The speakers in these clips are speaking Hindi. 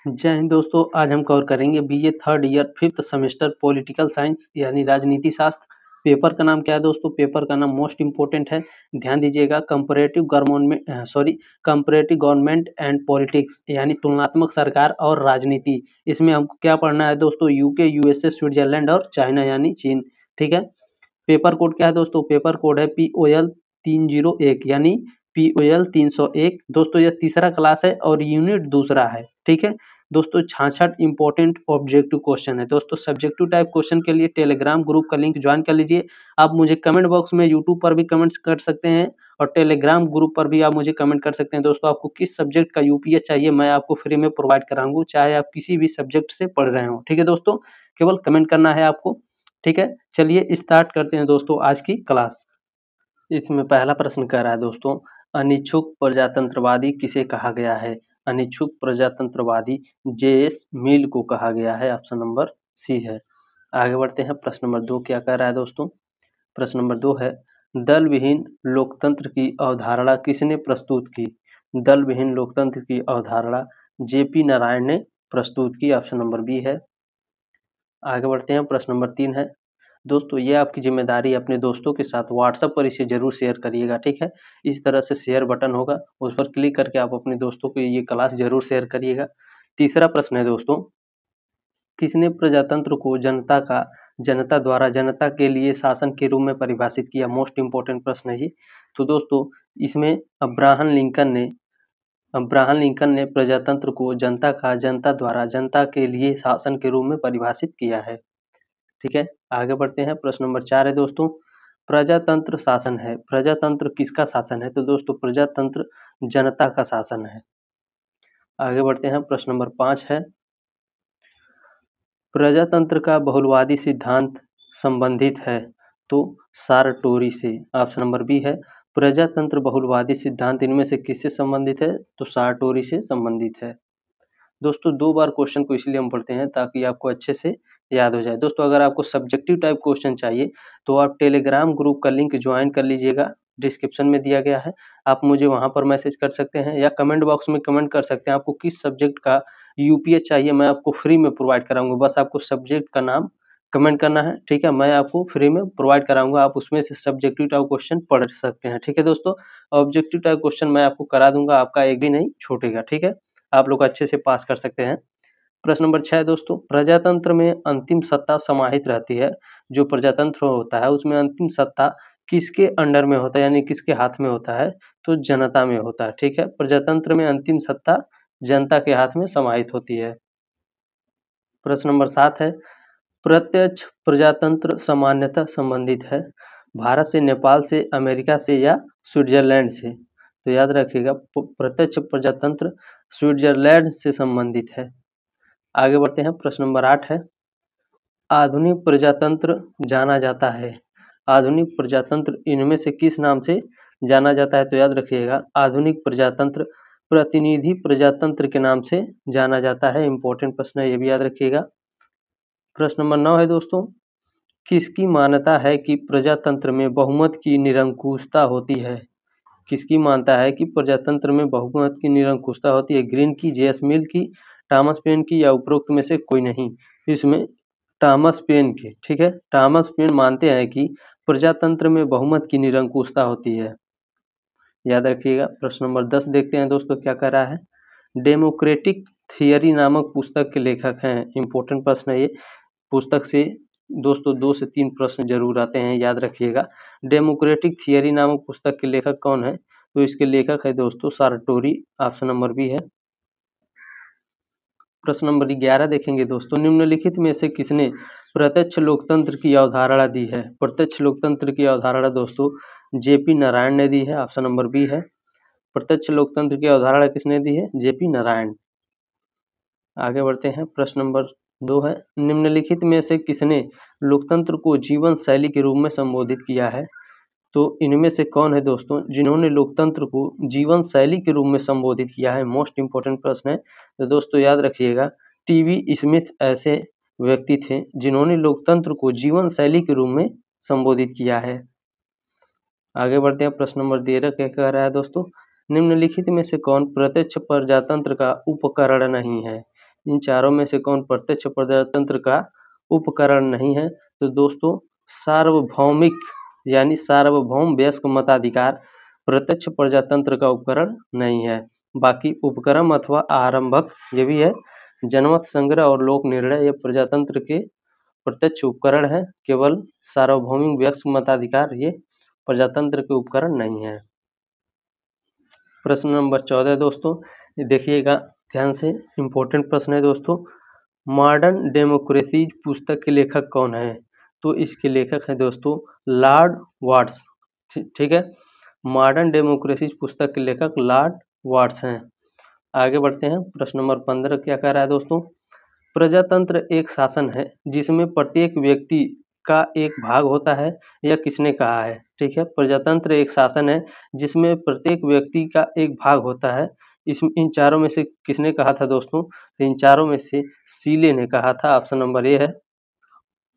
जय हिंद दोस्तों। आज हम कवर करेंगे BA third year 5th semester political science यानी राजनीति शास्त्र। पेपर का नाम क्या है दोस्तों? पेपर का नाम मोस्ट इंपोर्टेंट है, ध्यान दीजिएगा। कंपैरेटिव गवर्नमेंट एंड पॉलिटिक्स यानी तुलनात्मक सरकार और राजनीति। इसमें हमको क्या पढ़ना है दोस्तों? यूके, यूएसए, स्विट्जरलैंड और चाइना यानी चीन। ठीक है। पेपर कोड क्या है दोस्तों? पेपर कोड है POL 301 यानी POL 301। दोस्तों यह तीसरा क्लास है और यूनिट दूसरा है। ठीक है दोस्तों। 66 इंपॉर्टेंट ऑब्जेक्टिव क्वेश्चन है दोस्तों। सब्जेक्टिव टाइप क्वेश्चन के लिए टेलीग्राम ग्रुप का लिंक ज्वाइन कर लीजिए। आप मुझे कमेंट बॉक्स में यूट्यूब पर भी कमेंट्स कर सकते हैं और टेलीग्राम ग्रुप पर भी आप मुझे कमेंट कर सकते हैं। दोस्तों आपको किस सब्जेक्ट का यूपीएस चाहिए, मैं आपको फ्री में प्रोवाइड कराऊंगा, चाहे आप किसी भी सब्जेक्ट से पढ़ रहे हो। ठीक है दोस्तों, केवल कमेंट करना है आपको। ठीक है, चलिए स्टार्ट करते हैं दोस्तों आज की क्लास। इसमें पहला प्रश्न कह रहा है दोस्तों, अनिच्छुक प्रजातंत्रवादी किसे कहा गया है? अनिच्छुक प्रजातंत्रवादी JS मिल को कहा गया है। ऑप्शन नंबर सी है। आगे बढ़ते हैं। प्रश्न नंबर 2 क्या कह रहा है दोस्तों? प्रश्न नंबर 2 है, दल विहीन लोकतंत्र की अवधारणा किसने प्रस्तुत की? दल विहीन लोकतंत्र की अवधारणा JP नारायण ने प्रस्तुत की। ऑप्शन नंबर बी है। आगे बढ़ते हैं। प्रश्न नंबर 3 है दोस्तों, ये आपकी जिम्मेदारी है, अपने दोस्तों के साथ व्हाट्सएप पर इसे जरूर शेयर करिएगा। ठीक है, इस तरह से शेयर बटन होगा, उस पर क्लिक करके आप अपने दोस्तों को ये क्लास जरूर शेयर करिएगा। तीसरा प्रश्न है दोस्तों, किसने प्रजातंत्र को जनता द्वारा जनता के लिए शासन के रूप में परिभाषित किया? मोस्ट इंपोर्टेंट प्रश्न है ये। तो दोस्तों इसमें अब्राहम लिंकन ने प्रजातंत्र को जनता द्वारा जनता के लिए शासन के रूप में परिभाषित किया है। ठीक है, आगे बढ़ते हैं। प्रश्न नंबर 4 है दोस्तों, प्रजातंत्र शासन है, प्रजातंत्र किसका शासन है? तो दोस्तों प्रजातंत्र जनता का शासन है। आगे बढ़ते हैं। प्रश्न नंबर 5 है, प्रजातंत्र का बहुलवादी सिद्धांत संबंधित है तो सारटोरी से। ऑप्शन नंबर बी है। प्रजातंत्र बहुलवादी सिद्धांत इनमें से किससे संबंधित है? तो सारटोरी से संबंधित है। दोस्तों 2 बार क्वेश्चन को इसलिए हम पढ़ते हैं ताकि आपको अच्छे से याद हो जाए। दोस्तों अगर आपको सब्जेक्टिव टाइप क्वेश्चन चाहिए तो आप टेलीग्राम ग्रुप का लिंक ज्वाइन कर लीजिएगा, डिस्क्रिप्शन में दिया गया है। आप मुझे वहां पर मैसेज कर सकते हैं या कमेंट बॉक्स में कमेंट कर सकते हैं। आपको किस सब्जेक्ट का यूपीएस चाहिए मैं आपको फ्री में प्रोवाइड कराऊंगा, बस आपको सब्जेक्ट का नाम कमेंट करना है। ठीक है, मैं आपको फ्री में प्रोवाइड कराऊंगा, आप उसमें से सब्जेक्टिव टाइप क्वेश्चन पढ़ सकते हैं। ठीक है दोस्तों, ऑब्जेक्टिव टाइप क्वेश्चन मैं आपको करा दूंगा, आपका एक भी नहीं छूटेगा। ठीक है, आप लोग अच्छे से पास कर सकते हैं। प्रश्न नंबर 6 दोस्तों, प्रजातंत्र में अंतिम सत्ता समाहित रहती है। जो प्रजातंत्र होता है उसमें अंतिम सत्ता किसके अंडर में होता है यानी किसके हाथ में होता है? तो जनता में होता है। ठीक है, प्रजातंत्र में अंतिम सत्ता जनता के हाथ में समाहित होती है। प्रश्न नंबर 7 है, प्रत्यक्ष प्रजातंत्र सामान्यतः संबंधित है भारत से, नेपाल से, अमेरिका से या स्विट्जरलैंड से? तो याद रखिएगा प्रत्यक्ष प्रजातंत्र स्विट्जरलैंड से संबंधित है। आगे बढ़ते हैं। प्रश्न नंबर 8 है, आधुनिक प्रजातंत्र जाना जाता है, आधुनिक प्रजातंत्र इनमें से किस नाम से जाना जाता है? तो याद रखिएगा आधुनिक प्रजातंत्र प्रतिनिधि प्रजातंत्र के नाम से जाना जाता है। इंपॉर्टेंट प्रश्न है, ये भी याद रखिएगा। प्रश्न नंबर 9 है दोस्तों, किसकी मान्यता है कि प्रजातंत्र में बहुमत की निरंकुशता होती है? किसकी मानता है कि प्रजातंत्र में बहुमत की निरंकुशता होती है? ग्रीन की, जेएस मिल की, थॉमस पेन की या उपरोक्त में से कोई नहीं? इसमें थॉमस पेन की। ठीक है, थॉमस पेन मानते हैं कि प्रजातंत्र में बहुमत की निरंकुशता होती है, याद रखिएगा। प्रश्न नंबर 10 देखते हैं दोस्तों क्या कह रहा है। डेमोक्रेटिक थियरी नामक पुस्तक के लेखक हैं। इंपॉर्टेंट प्रश्न है ये, पुस्तक से दोस्तों 2 से 3 प्रश्न जरूर आते हैं, याद रखिएगा। डेमोक्रेटिक थियरी नामक पुस्तक के लेखक कौन है? तो इसके लेखक है दोस्तों सारटोरी। ऑप्शन नंबर बी है। प्रश्न नंबर 11 देखेंगे दोस्तों, निम्नलिखित में से किसने प्रत्यक्ष लोकतंत्र की अवधारणा दी है? प्रत्यक्ष लोकतंत्र की अवधारणा दोस्तों JP नारायण ने दी है। ऑप्शन नंबर बी है। प्रत्यक्ष लोकतंत्र की अवधारणा किसने दी है? JP नारायण। आगे बढ़ते हैं। प्रश्न नंबर 2 है, निम्नलिखित में से किसने लोकतंत्र को जीवन शैली के रूप में संबोधित किया है? तो इनमें से कौन है दोस्तों जिन्होंने लोकतंत्र को जीवन शैली के रूप में संबोधित किया है? मोस्ट इंपोर्टेंट प्रश्न है, तो दोस्तों याद रखिएगा TB स्मिथ ऐसे व्यक्ति थे जिन्होंने लोकतंत्र को जीवन शैली के रूप में संबोधित किया है। आगे बढ़ते हैं। प्रश्न नंबर 13 क्या कह रहा है दोस्तों, निम्नलिखित में से कौन प्रत्यक्ष प्रजातंत्र का उपकरण नहीं है? इन चारों में से कौन प्रत्यक्ष प्रजातंत्र का उपकरण नहीं है? तो दोस्तों सार्वभौमिक यानी सार्वभौम वयस्क मताधिकार प्रत्यक्ष प्रजातंत्र का उपकरण नहीं है। बाकी उपक्रम अथवा आरंभक ये भी है। जनमत संग्रह और लोक निर्णय ये प्रजातंत्र के प्रत्यक्ष उपकरण है। केवल सार्वभौमिक वयस्क मताधिकार ये प्रजातंत्र के उपकरण नहीं है। प्रश्न नंबर 14 दोस्तों, ये देखिएगा ध्यान से, इम्पोर्टेंट प्रश्न है दोस्तों। मॉडर्न डेमोक्रेसीज पुस्तक के लेखक कौन है? तो इसके लेखक है दोस्तों लॉर्ड वाट्स। ठीक है, मॉडर्न डेमोक्रेसीज पुस्तक के लेखक लॉर्ड वाट्स हैं। आगे बढ़ते हैं। प्रश्न नंबर 15 क्या कह रहा है दोस्तों? प्रजातंत्र एक शासन है जिसमें प्रत्येक व्यक्ति का एक भाग होता है, यह किसने कहा है? ठीक है, प्रजातंत्र एक शासन है जिसमें प्रत्येक व्यक्ति का एक भाग होता है। इन चारों में से किसने कहा था दोस्तों? तो इन चारों में से सीले ने कहा था। ऑप्शन नंबर ए है।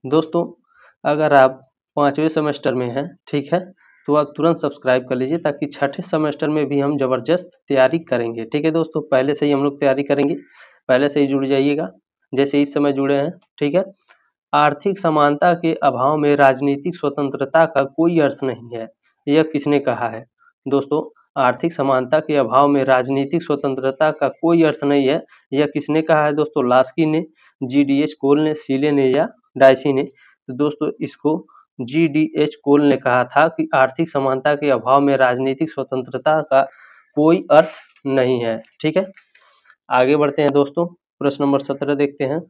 दोस्तों अगर आप 5वें सेमेस्टर में हैं, ठीक है, तो आप तुरंत सब्सक्राइब कर लीजिए ताकि छठे सेमेस्टर में भी हम जबरदस्त तैयारी करेंगे। ठीक है दोस्तों, पहले से ही हम लोग तैयारी करेंगे, पहले से ही जुड़ जाइएगा जैसे इस समय जुड़े हैं। ठीक है, आर्थिक समानता के अभाव में राजनीतिक स्वतंत्रता का कोई अर्थ नहीं है, यह किसने कहा है? दोस्तों आर्थिक समानता के अभाव में राजनीतिक स्वतंत्रता का कोई अर्थ नहीं है, यह किसने कहा है दोस्तों? लास्की ने, GDH कोल ने, सीले ने या डायसी ने? तो दोस्तों इसको GDH कोल ने कहा था कि आर्थिक समानता के अभाव में राजनीतिक स्वतंत्रता का कोई अर्थ नहीं है। ठीक है, आगे बढ़ते हैं दोस्तों। प्रश्न नंबर 17 देखते हैं।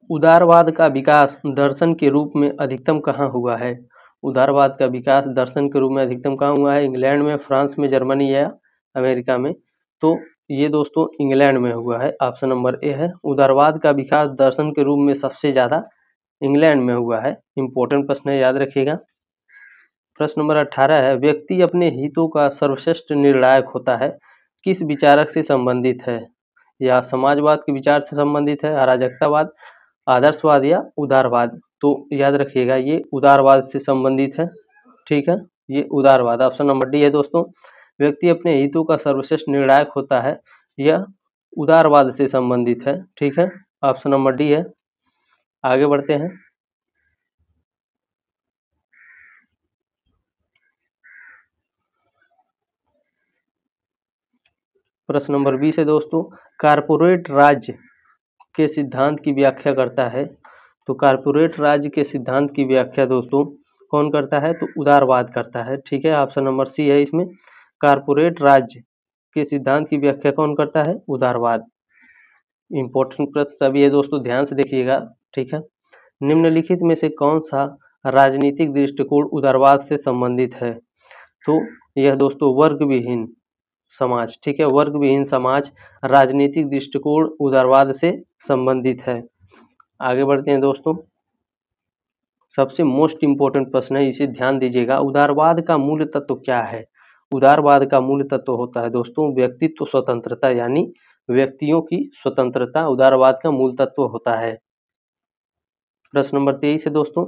उदारवाद का विकास दर्शन के रूप में अधिकतम कहाँ हुआ है? उदारवाद का विकास दर्शन के रूप में अधिकतम कहाँ हुआ है? इंग्लैंड में, फ्रांस में, जर्मनी या अमेरिका में? तो ये दोस्तों इंग्लैंड में हुआ है। ऑप्शन नंबर ए है। उदारवाद का विकास दर्शन के रूप में सबसे ज्यादा इंग्लैंड में हुआ है। इंपॉर्टेंट प्रश्न है, याद रखिएगा। प्रश्न नंबर 18 है, व्यक्ति अपने हितों का सर्वश्रेष्ठ निर्णायक होता है, किस विचारक से संबंधित है? या समाजवाद के विचार से संबंधित है, अराजकतावाद, आदर्शवाद या उदारवाद? तो याद रखिएगा ये उदारवाद से संबंधित है। ठीक है, ये उदारवाद, ऑप्शन नंबर डी है दोस्तों। व्यक्ति अपने हितों का सर्वश्रेष्ठ निर्णायक होता है, यह उदारवाद से संबंधित है। ठीक है, ऑप्शन नंबर डी है। आगे बढ़ते हैं। प्रश्न नंबर 20 है दोस्तों, कारपोरेट राज्य के सिद्धांत की व्याख्या करता है। तो कारपोरेट राज्य के सिद्धांत की व्याख्या दोस्तों कौन करता है? तो उदारवाद करता है। ठीक है, ऑप्शन नंबर सी है इसमें। कारपोरेट राज्य के सिद्धांत की व्याख्या कौन करता है? उदारवाद। इंपॉर्टेंट प्रश्न सभी है दोस्तों, ध्यान से देखिएगा। ठीक है, निम्नलिखित में से कौन सा राजनीतिक दृष्टिकोण उदारवाद से संबंधित है? तो यह दोस्तों वर्ग विहीन समाज। ठीक है, वर्ग विहीन समाज राजनीतिक दृष्टिकोण उदारवाद से संबंधित है। आगे बढ़ते हैं दोस्तों। सबसे मोस्ट इम्पोर्टेंट प्रश्न है, इसे ध्यान दीजिएगा। उदारवाद का मूल तत्व क्या है? उदारवाद का मूल तत्व होता है दोस्तों व्यक्तित्व स्वतंत्रता, यानी व्यक्तियों की स्वतंत्रता उदारवाद का मूल तत्व होता है। प्रश्न नंबर 23 है दोस्तों,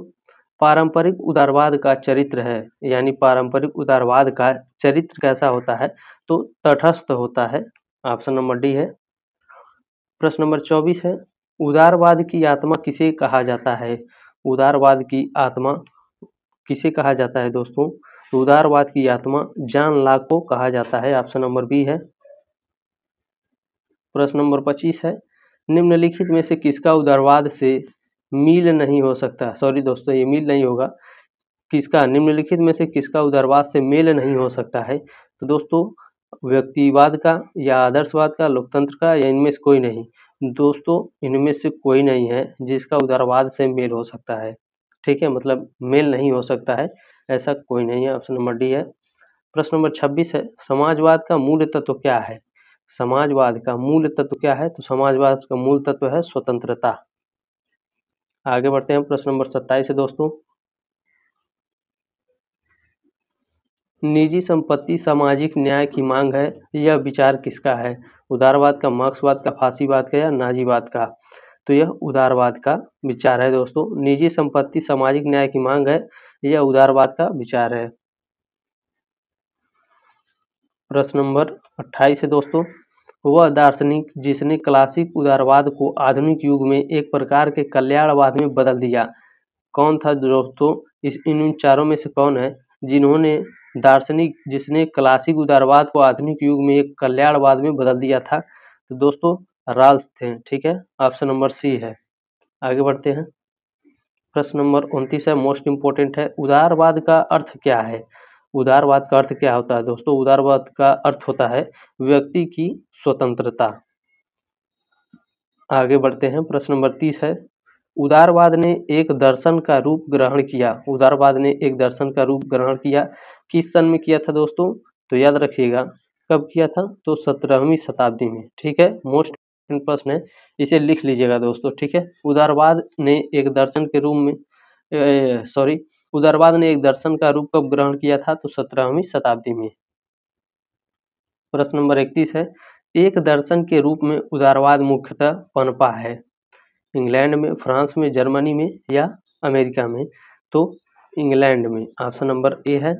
पारंपरिक उदारवाद का चरित्र है, यानी पारंपरिक उदारवाद का चरित्र कैसा होता है? तो तटस्थ होता है। ऑप्शन नंबर डी है। प्रश्न नंबर 24 है, उदारवाद की आत्मा किसे कहा जाता है? उदारवाद की आत्मा किसे कहा जाता है दोस्तों? तो उदारवाद की आत्मा जॉन लॉक को कहा जाता है। ऑप्शन नंबर बी है। प्रश्न नंबर 25 है, निम्नलिखित में से किसका उदारवाद से मील नहीं हो सकता? सॉरी दोस्तों, ये मील नहीं होगा। किसका, निम्नलिखित में से किसका उदारवाद से मेल नहीं हो सकता है? तो दोस्तों व्यक्तिवाद का या आदर्शवाद का, लोकतंत्र का, या इनमें से कोई नहीं? दोस्तों इनमें से कोई नहीं है जिसका उदारवाद से मेल हो सकता है। ठीक है, मतलब मेल नहीं हो सकता है, ऐसा कोई नहीं है। ऑप्शन नंबर डी है। प्रश्न नंबर 26 है, समाजवाद का मूल तत्व क्या है? समाजवाद का मूल तत्व क्या है? तो समाजवाद का मूल तत्व है स्वतंत्रता। आगे बढ़ते हैं। प्रश्न नंबर 27 है दोस्तों, निजी संपत्ति सामाजिक न्याय की मांग है, यह विचार किसका है? उदारवाद का, मार्क्सवाद का, फासीवाद का या नाजीवाद का? तो यह उदारवाद का विचार है दोस्तों। निजी संपत्ति सामाजिक न्याय की मांग है, यह उदारवाद का विचार है। प्रश्न नंबर 28 है दोस्तों, वह दार्शनिक जिसने क्लासिक उदारवाद को आधुनिक युग में एक प्रकार के कल्याणवाद में बदल दिया। कौन था दोस्तों? इन चारों में से कौन है जिन्होंने दार्शनिक जिसने क्लासिक उदारवाद को आधुनिक युग में एक कल्याणवाद में बदल दिया था? तो दोस्तों राल्स थे। ठीक है, ऑप्शन नंबर सी है। आगे बढ़ते हैं। प्रश्न नंबर 29 है, मोस्ट इंपोर्टेंट है। उदारवाद का अर्थ क्या है? उदारवाद का अर्थ क्या होता है दोस्तों? उदारवाद का अर्थ होता है व्यक्ति की स्वतंत्रता। आगे बढ़ते हैं। प्रश्न नंबर 30 है, उदारवाद ने एक दर्शन का रूप ग्रहण किया। उदारवाद ने एक दर्शन का रूप ग्रहण किया, किस सन में किया था दोस्तों? तो याद रखिएगा कब किया था? तो 17वीं शताब्दी में। ठीक है, मोस्ट इंपोर्टेंट प्रश्न है, इसे लिख लीजिएगा दोस्तों। ठीक है, उदारवाद ने एक दर्शन के रूप में उदारवाद ने एक दर्शन का रूप कब ग्रहण किया था? तो 17वीं शताब्दी में। प्रश्न नंबर 31 है, एक दर्शन के रूप में उदारवाद मुख्यतः पनपा है। इंग्लैंड में, फ्रांस में, जर्मनी में या अमेरिका में? तो इंग्लैंड में। ऑप्शन नंबर ए है।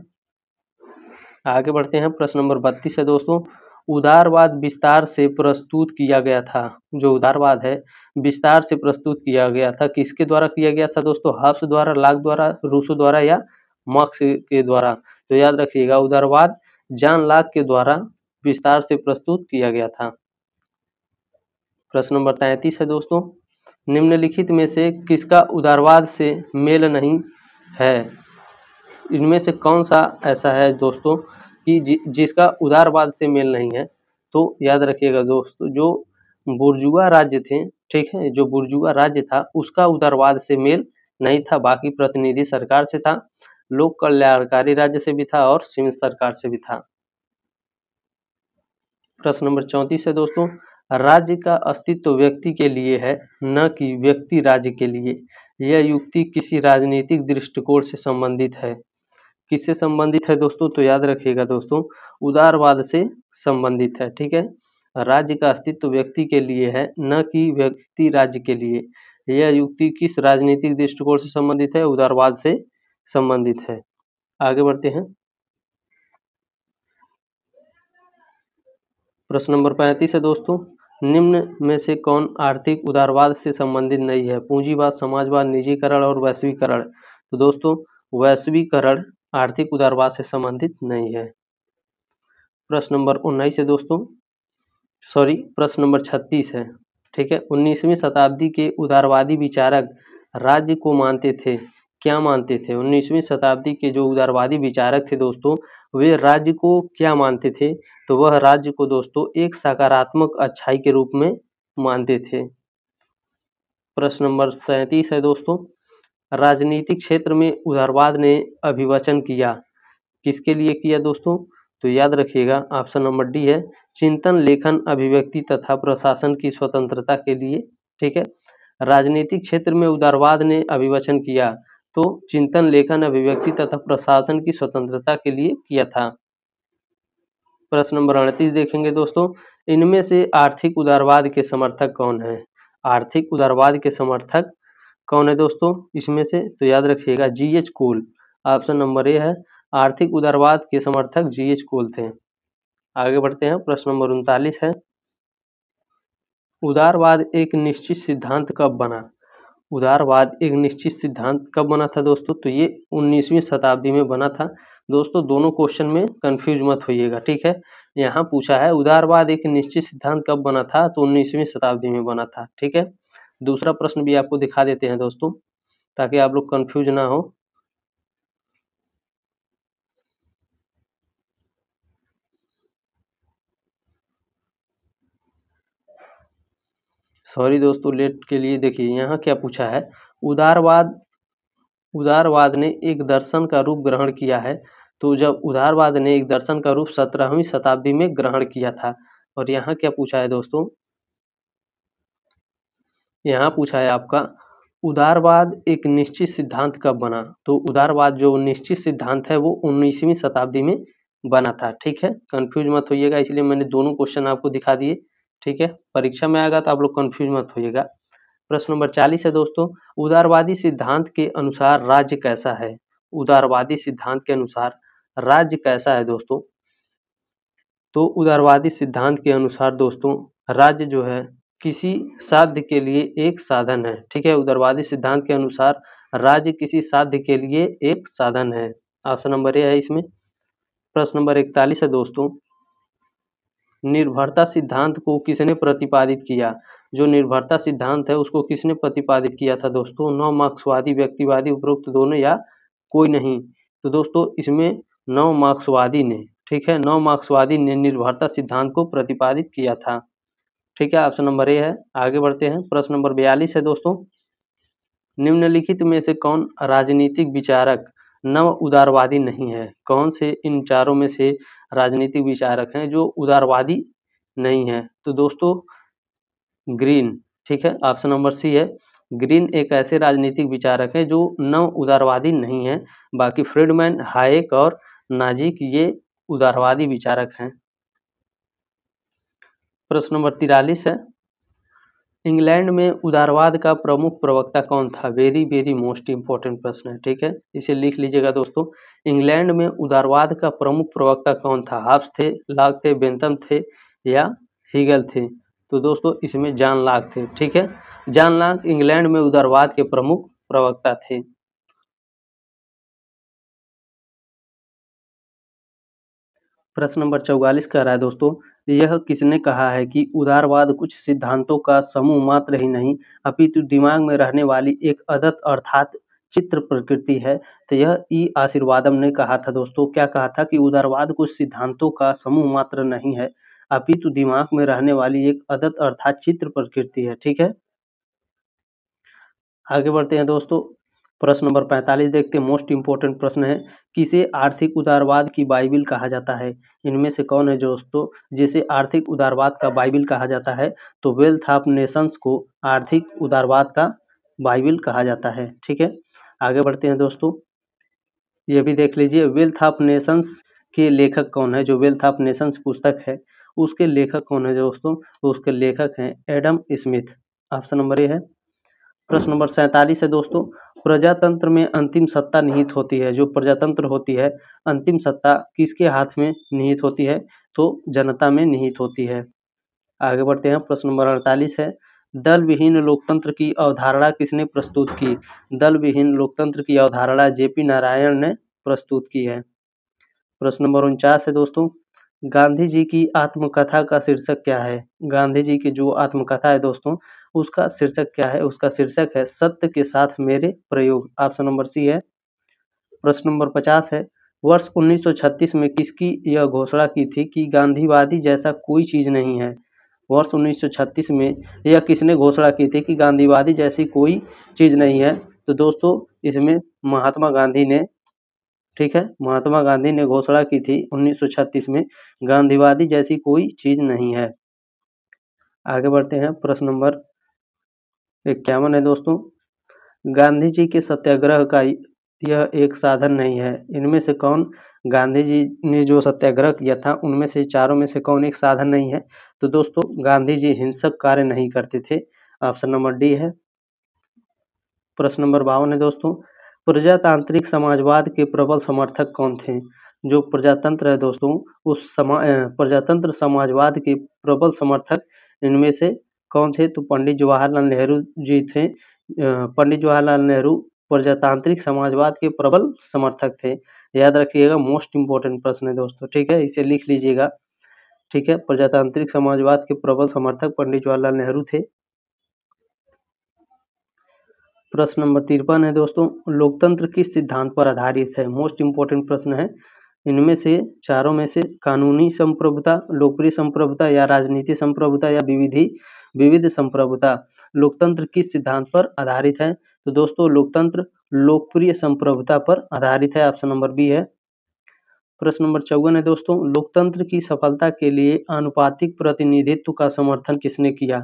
आगे बढ़ते हैं। प्रश्न नंबर 32 है दोस्तों, उदारवाद विस्तार से प्रस्तुत किया गया था। जो उदारवाद है विस्तार से प्रस्तुत किया गया था, किसके द्वारा किया गया था दोस्तों? हब्स द्वारा, लाक द्वारा, रूसो द्वारा या मार्क्स के द्वारा? तो याद रखिएगा उदारवाद जॉन लाक के द्वारा विस्तार से प्रस्तुत किया गया था। प्रश्न नंबर 33 है दोस्तों, निम्नलिखित में से किसका उदारवाद से मेल नहीं है? इनमें से कौन सा ऐसा है दोस्तों कि जिसका उदारवाद से मेल नहीं है? तो याद रखिएगा दोस्तों, जो बुर्जुआ राज्य थे, ठीक है, जो बुर्जुआ राज्य था उसका उदारवाद से मेल नहीं था, बाकी प्रतिनिधि सरकार से था, लोक कल्याणकारी राज्य से भी था और सीमित सरकार से भी था। प्रश्न नंबर 34 है दोस्तों, राज्य का अस्तित्व व्यक्ति के लिए है, न कि व्यक्ति राज्य के लिए। यह युक्ति किसी राजनीतिक दृष्टिकोण से संबंधित है। किससे संबंधित है दोस्तों? तो याद रखिएगा दोस्तों, उदारवाद से संबंधित है। ठीक है, राज्य का अस्तित्व व्यक्ति के लिए है, न कि व्यक्ति राज्य के लिए। यह युक्ति किस राजनीतिक दृष्टिकोण से संबंधित है? उदारवाद से संबंधित है। आगे बढ़ते हैं। प्रश्न नंबर 35 है दोस्तों, निम्न में से कौन आर्थिक उदारवाद से संबंधित नहीं है? पूंजीवाद, समाजवाद, निजीकरण और वैश्वीकरण? तो दोस्तों वैश्वीकरण आर्थिक उदारवाद से संबंधित नहीं है। प्रश्न नंबर 19 है दोस्तों, प्रश्न नंबर 36 है। ठीक है, 19वीं शताब्दी के उदारवादी विचारक राज्य को मानते थे, क्या मानते थे? 19वीं शताब्दी के जो उदारवादी विचारक थे दोस्तों, वे राज्य को क्या मानते थे? तो वह राज्य को दोस्तों एक सकारात्मक अच्छाई के रूप में मानते थे। प्रश्न नंबर 37 है दोस्तों, राजनीतिक क्षेत्र में उदारवाद ने अभिवचन किया, किसके लिए किया दोस्तों? तो याद रखिएगा ऑप्शन नंबर डी है, चिंतन, लेखन, अभिव्यक्ति तथा प्रशासन की स्वतंत्रता के लिए। ठीक है, राजनीतिक क्षेत्र में उदारवाद ने अभिवचन किया तो चिंतन, लेखन, अभिव्यक्ति तथा प्रशासन की स्वतंत्रता के लिए किया था। प्रश्न नंबर 38 देखेंगे दोस्तों, इनमें से आर्थिक उदारवाद के समर्थक कौन है? आर्थिक उदारवाद के समर्थक कौन है दोस्तों इसमें से? तो याद रखिएगा G H. Coal. Option number A है, आर्थिक उदारवाद के समर्थक जी.एच. कोल थे। आगे बढ़ते हैं। प्रश्न नंबर 39 है, उदारवाद एक निश्चित सिद्धांत कब बना? उदारवाद एक निश्चित सिद्धांत कब बना था दोस्तों? तो ये 19वीं शताब्दी में बना था। दोस्तों दोनों क्वेश्चन में कंफ्यूज मत होइएगा। ठीक है, यहाँ पूछा है उदारवाद एक निश्चित सिद्धांत कब बना था, तो 19वीं शताब्दी में बना था। ठीक है, दूसरा प्रश्न भी आपको दिखा देते हैं दोस्तों ताकि आप लोग कंफ्यूज ना हो। सॉरी दोस्तों लेट के लिए। देखिए यहाँ क्या पूछा है, उदारवाद ने एक दर्शन का रूप ग्रहण किया है। तो जब उदारवाद ने एक दर्शन का रूप 17वीं शताब्दी में ग्रहण किया था। और यहाँ क्या पूछा है दोस्तों, यहाँ पूछा है आपका उदारवाद एक निश्चित सिद्धांत कब बना? तो उदारवाद जो निश्चित सिद्धांत है वो 19वीं शताब्दी में बना था। ठीक है, कंफ्यूज मत होइएगा, इसलिए मैंने दोनों क्वेश्चन आपको दिखा दिए। ठीक है, परीक्षा में आएगा तो आप लोग कंफ्यूज मत होइएगा। प्रश्न नंबर 40 है दोस्तों, उदारवादी सिद्धांत के अनुसार राज्य कैसा है? उदारवादी सिद्धांत के अनुसार राज्य कैसा है दोस्तों? तो उदारवादी सिद्धांत के अनुसार दोस्तों राज्य जो है किसी साध्य के लिए एक साधन है। ठीक है, उदारवादी सिद्धांत के अनुसार राज्य किसी साध्य के लिए एक साधन है। ऑप्शन नंबर ए है इसमें। प्रश्न नंबर 41 है दोस्तों, निर्भरता सिद्धांत को किसने प्रतिपादित किया? जो निर्भरता सिद्धांत है उसको किसने प्रतिपादित किया था दोस्तों? नव मार्क्सवादी, व्यक्तिवादी, उपरोक्त दोनों या कोई नहीं? तो दोस्तों इसमें नव मार्क्सवादी ने, ठीक है, नव मार्क्सवादी ने निर्भरता सिद्धांत को प्रतिपादित किया था। ठीक है, ऑप्शन नंबर ए है। आगे बढ़ते हैं। प्रश्न नंबर 42 है दोस्तों, निम्नलिखित में से कौन राजनीतिक विचारक नव उदारवादी नहीं है? कौन से इन चारों में से राजनीतिक विचारक हैं जो उदारवादी नहीं है? तो दोस्तों ग्रीन, ठीक है, ऑप्शन नंबर सी है। ग्रीन एक ऐसे राजनीतिक विचारक हैं जो नव उदारवादी नहीं है। बाकी फ्रीडमैन, हायेक और नाजिक ये उदारवादी विचारक हैं। प्रश्न नंबर 43 है, इंग्लैंड में उदारवाद का प्रमुख प्रवक्ता कौन था? वेरी वेरी मोस्ट इंपॉर्टेंट प्रश्न है। ठीक है, इसे लिख लीजिएगा दोस्तों। इंग्लैंड में उदारवाद का प्रमुख प्रवक्ता कौन था? हाब्स थे, लॉक थे, बेंथम थे या हीगल थे? तो दोस्तों इसमें जॉन लॉक थे। ठीक है, जॉन लॉक इंग्लैंड में उदारवाद के प्रमुख प्रवक्ता थे। प्रश्न नंबर 44 कह रहा है दोस्तों, यह किसने कहा है कि उदारवाद कुछ सिद्धांतों का समूह मात्र ही नहीं अपितु दिमाग में रहने वाली एक अदत अर्थात चित्र प्रकृति है? तो यह ई आशीर्वादम ने कहा था दोस्तों। क्या कहा था कि उदारवाद कुछ सिद्धांतों का समूह मात्र नहीं है अपितु दिमाग में रहने वाली एक अदत अर्थात चित्र प्रकृति है। ठीक है, आगे बढ़ते हैं दोस्तों। प्रश्न नंबर 45 देखते हैं, मोस्ट इंपोर्टेंट प्रश्न है, किसे आर्थिक उदारवाद की बाइबिल कहा जाता है? इनमें से कौन है दोस्तों जिसे आर्थिक उदारवाद का बाइबिल कहा जाता है? तो वेल्थ ऑफ नेशंस को आर्थिक उदारवाद का बाइबिल कहा जाता है। ठीक है, आगे बढ़ते हैं दोस्तों। ये भी देख लीजिए, वेल्थ ऑफ नेशंस के लेखक कौन है? जो वेल्थ ऑफ नेशंस पुस्तक है उसके लेखक कौन है दोस्तों? तो उसके लेखक हैं Adam Smith. Option number A है। प्रश्न नंबर 47 है दोस्तों, प्रजातंत्र में अंतिम सत्ता निहित होती है। जो प्रजातंत्र होती है अंतिम सत्ता किसके हाथ में निहित होती है? तो जनता में निहित होती है। आगे बढ़ते हैं। प्रश्न नंबर 48 है, दल विहीन लोकतंत्र की अवधारणा किसने प्रस्तुत की? दल विहीन लोकतंत्र की अवधारणा जेपी नारायण ने प्रस्तुत की है। प्रश्न नंबर 49 है दोस्तों, गांधी जी की आत्मकथा का शीर्षक क्या है? गांधी जी की जो आत्मकथा है दोस्तों उसका शीर्षक क्या है? उसका शीर्षक है सत्य के साथ मेरे प्रयोग। ऑप्शन नंबर सी है। प्रश्न नंबर 50 है, वर्ष 1936 में किसकी यह घोषणा की थी कि गांधीवादी जैसा कोई चीज नहीं है? वर्ष 1936 में यह किसने घोषणा की थी कि गांधीवादी जैसी कोई चीज नहीं है? तो दोस्तों इसमें महात्मा गांधी ने, ठीक है, महात्मा गांधी ने घोषणा की थी 1936 में, गांधीवादी जैसी कोई चीज नहीं है। आगे बढ़ते हैं। प्रश्न नंबर 51 है दोस्तों, गांधी जी के सत्याग्रह का यह एक साधन नहीं है। इनमें से कौन, गांधी जी ने जो सत्याग्रह किया था उनमें से चारों में से कौन एक साधन नहीं है? तो दोस्तों गांधी जी हिंसक कार्य नहीं करते थे। ऑप्शन नंबर डी है। प्रश्न नंबर 52 है दोस्तों, प्रजातांत्रिक समाजवाद के प्रबल समर्थक कौन थे? जो प्रजातंत्र है दोस्तों उस प्रजातंत्र समाजवाद के प्रबल समर्थक इनमें से कौन थे? तो पंडित जवाहरलाल नेहरू जी थे। पंडित जवाहरलाल नेहरू प्रजातांत्रिक समाजवाद के प्रबल समर्थक थे। याद रखिएगा, मोस्ट इंपोर्टेंट प्रश्न है दोस्तों। ठीक है, इसे लिख लीजिएगा। ठीक है, प्रजातांत्रिक समाजवाद के प्रबल समर्थक पंडित जवाहरलाल नेहरू थे। प्रश्न नंबर 53 है दोस्तों, लोकतंत्र किस सिद्धांत पर आधारित है? मोस्ट इंपोर्टेंट प्रश्न है। इनमें से चारों में से कानूनी संप्रभुता, लोकप्रिय संप्रभुता या राजनीतिक संप्रभुता या विविध संप्रभुता, लोकतंत्र किस सिद्धांत पर आधारित है? तो दोस्तों लोकतंत्र लोकप्रिय संप्रभुता पर आधारित है। ऑप्शन नंबर बी है। प्रश्न नंबर 54 है दोस्तों, लोकतंत्र की सफलता के लिए आनुपातिक प्रतिनिधित्व का समर्थन किसने किया?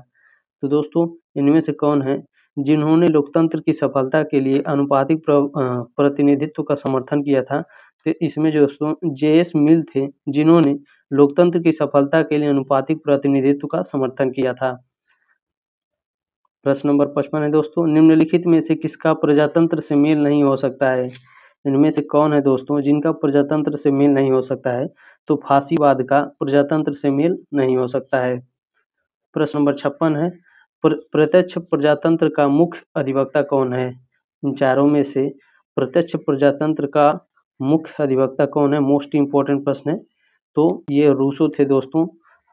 तो दोस्तों इनमें से कौन है जिन्होंने लोकतंत्र की सफलता के लिए आनुपातिक प्रतिनिधित्व का समर्थन किया था? तो इसमें जो दोस्तों जे.एस. मिल थे जिन्होंने लोकतंत्र की सफलता के लिए अनुपातिक प्रतिनिधित्व का समर्थन किया था। प्रश्न नंबर 55 है दोस्तों, निम्नलिखित में से किसका प्रजातंत्र से मेल नहीं हो सकता है? इनमें से कौन है दोस्तों जिनका प्रजातंत्र से मेल नहीं हो सकता है? तो फांसीवाद का प्रजातंत्र से मेल नहीं हो सकता है। प्रश्न नंबर 56 है, प्रत्यक्ष प्रजातंत्र का मुख्य अधिवक्ता कौन है? इन चारों में से प्रत्यक्ष प्रजातंत्र का मुख्य अधिवक्ता कौन है? मोस्ट इम्पोर्टेंट प्रश्न है। तो ये रूसो थे दोस्तों,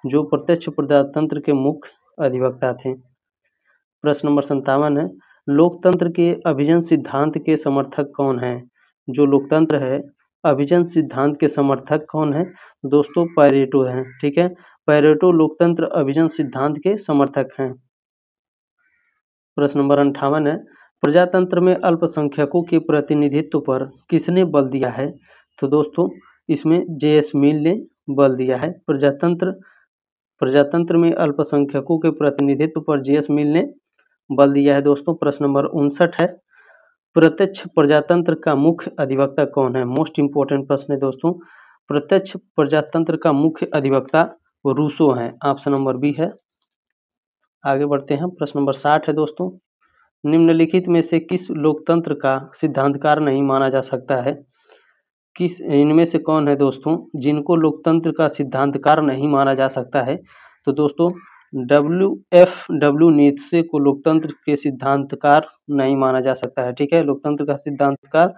जो प्रत्यक्ष प्रजातंत्र के मुख्य अधिवक्ता थे। प्रश्न नंबर 57 है, लोकतंत्र के अभिजन सिद्धांत के समर्थक कौन है? जो लोकतंत्र है, अभिजन सिद्धांत के समर्थक कौन है? दोस्तों पैरेटो हैं। ठीक है, पैरेटो लोकतंत्र अभिजन सिद्धांत के समर्थक हैं। प्रश्न नंबर 58 है, प्रजातंत्र में अल्पसंख्यकों के प्रतिनिधित्व पर किसने बल दिया है? तो दोस्तों इसमें जे.एस. मिल ने बल दिया है। प्रजातंत्र में अल्पसंख्यकों के प्रतिनिधित्व पर जे.एस. मिल ने बल दिया है दोस्तों। प्रश्न नंबर 59 है, प्रत्यक्ष प्रजातंत्र का मुख्य अधिवक्ता कौन है? मोस्ट इम्पोर्टेंट प्रश्न है दोस्तों। प्रत्यक्ष प्रजातंत्र का मुख्य अधिवक्ता रूसो हैं। ऑप्शन नंबर बी है। आगे बढ़ते हैं। प्रश्न नंबर 60 है दोस्तों, निम्नलिखित में से किस लोकतंत्र का सिद्धांतकार नहीं माना जा सकता है? किस इनमें से कौन है दोस्तों जिनको लोकतंत्र का सिद्धांतकार नहीं माना जा सकता है? तो दोस्तों डब्ल्यू नीत्शे को लोकतंत्र के सिद्धांतकार नहीं माना जा सकता है। ठीक है, लोकतंत्र का सिद्धांतकार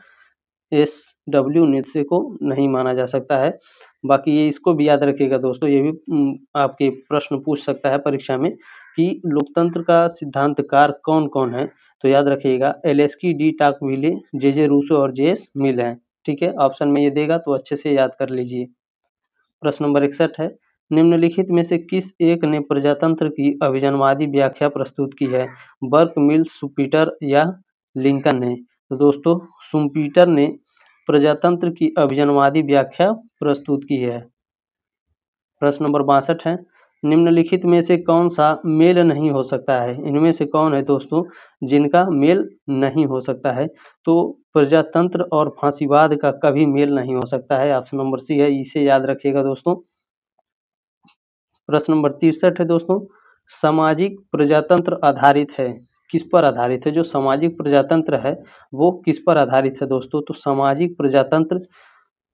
डब्ल्यू नीत्शे को नहीं माना जा सकता है। बाकी ये इसको भी याद रखिएगा दोस्तों, ये भी आपके प्रश्न पूछ सकता है परीक्षा में कि लोकतंत्र का सिद्धांतकार कौन कौन है। तो याद रखिएगा एलेस्की, डी टाकविले, जे रूसो और जे.एस. मिल है। ठीक है, ऑप्शन में ये देगा तो अच्छे से याद कर लीजिए। प्रश्न नंबर 61 है, निम्नलिखित में से किस एक ने प्रजातंत्र की अभिजनवादी व्याख्या प्रस्तुत की है? बर्क, मिल, शुपिटर या लिंकन ने? तो दोस्तों शुपिटर ने प्रजातंत्र की अभिजनवादी व्याख्या प्रस्तुत की है। प्रश्न नंबर 62 है, निम्नलिखित में से कौन सा मेल नहीं हो सकता है? इनमें से कौन है दोस्तों जिनका मेल नहीं हो सकता है? तो प्रजातंत्र और फांसीवाद का कभी मेल नहीं हो सकता है। ऑप्शन नंबर सी है, इसे याद रखिएगा दोस्तों। प्रश्न नंबर 63 है दोस्तों, सामाजिक प्रजातंत्र आधारित है, किस पर आधारित है? जो सामाजिक प्रजातंत्र है वो किस पर आधारित है दोस्तों? तो सामाजिक प्रजातंत्र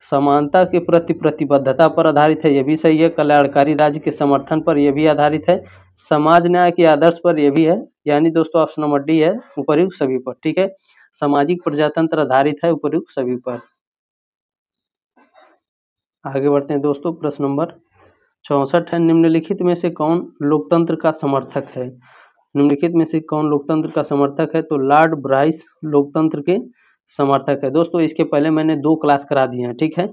समानता के प्रति प्रतिबद्धता पर आधारित है, यह भी सही है। कल्याणकारी राज्य के समर्थन पर यह भी आधारित है। समाज न्याय के आदर्श पर यह भी है। यानी दोस्तों ऑप्शन नंबर डी है, उपर्युक्त सभी पर। ठीक है, सामाजिक प्रजातंत्र आधारित है उपर्युक्त सभी पर। आगे बढ़ते हैं दोस्तों। प्रश्न नंबर 64 है, निम्नलिखित में से कौन लोकतंत्र का समर्थक है? निम्नलिखित में से कौन लोकतंत्र का समर्थक है? तो लॉर्ड ब्राइस लोकतंत्र के समर्थक है। दोस्तों इसके पहले मैंने 2 क्लास करा दिए हैं। ठीक है,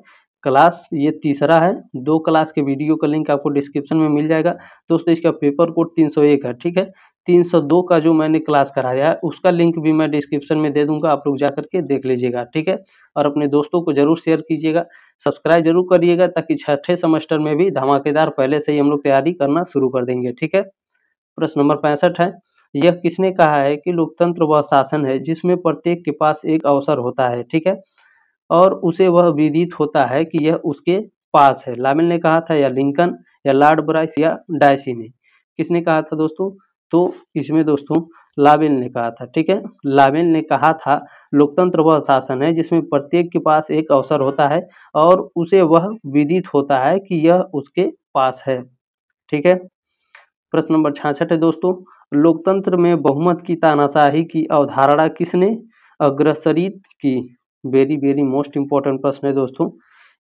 क्लास ये तीसरा है। 2 क्लास के वीडियो का लिंक आपको डिस्क्रिप्शन में मिल जाएगा दोस्तों। इसका पेपर कोड 301 है। ठीक है, 302 का जो मैंने क्लास कराया है उसका लिंक भी मैं डिस्क्रिप्शन में दे दूंगा, आप लोग जा करके देख लीजिएगा। ठीक है, और अपने दोस्तों को जरूर शेयर कीजिएगा, सब्सक्राइब जरूर करिएगा, ताकि छठे सेमेस्टर में भी धमाकेदार पहले से ही हम लोग तैयारी करना शुरू कर देंगे। ठीक है, प्रश्न नंबर 65 है, यह किसने कहा है कि लोकतंत्र वह शासन है जिसमें प्रत्येक के पास एक अवसर होता है? ठीक है, और उसे वह विदित होता है कि यह उसके पास है? लावेल ने कहा था, या लिंकन, या लॉर्ड ब्राइस, या डायसी ने? किसने कहा था दोस्तों? तो इसमें दोस्तों लावेल ने कहा था। ठीक है, लावेल ने कहा था लोकतंत्र वह शासन है जिसमें प्रत्येक के पास एक अवसर होता है और उसे वह विदित होता है कि यह उसके पास है। ठीक है, प्रश्न नंबर 66 है दोस्तों, लोकतंत्र में बहुमत की तानाशाही की अवधारणा किसने अग्रसरित की? वेरी वेरी मोस्ट इम्पोर्टेंट प्रश्न है दोस्तों,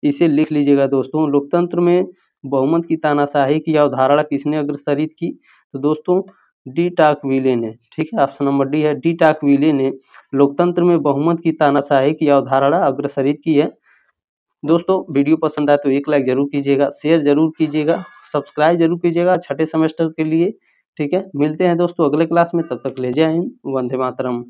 इसे लिख लीजिएगा दोस्तों। लोकतंत्र में बहुमत की तानाशाही की अवधारणा किसने अग्रसरित की? तो दोस्तों डी टाकविले ने। ठीक है, ऑप्शन नंबर डी है, डी टाकविले ने लोकतंत्र में बहुमत की तानाशाही की अवधारणा अग्रसरित की है। दोस्तों वीडियो पसंद आए तो एक लाइक जरूर कीजिएगा, शेयर जरूर कीजिएगा, सब्सक्राइब जरूर कीजिएगा छठे सेमेस्टर के लिए। ठीक है, मिलते हैं दोस्तों अगले क्लास में, तब तक ले जय हिंद, वंदे मातरम।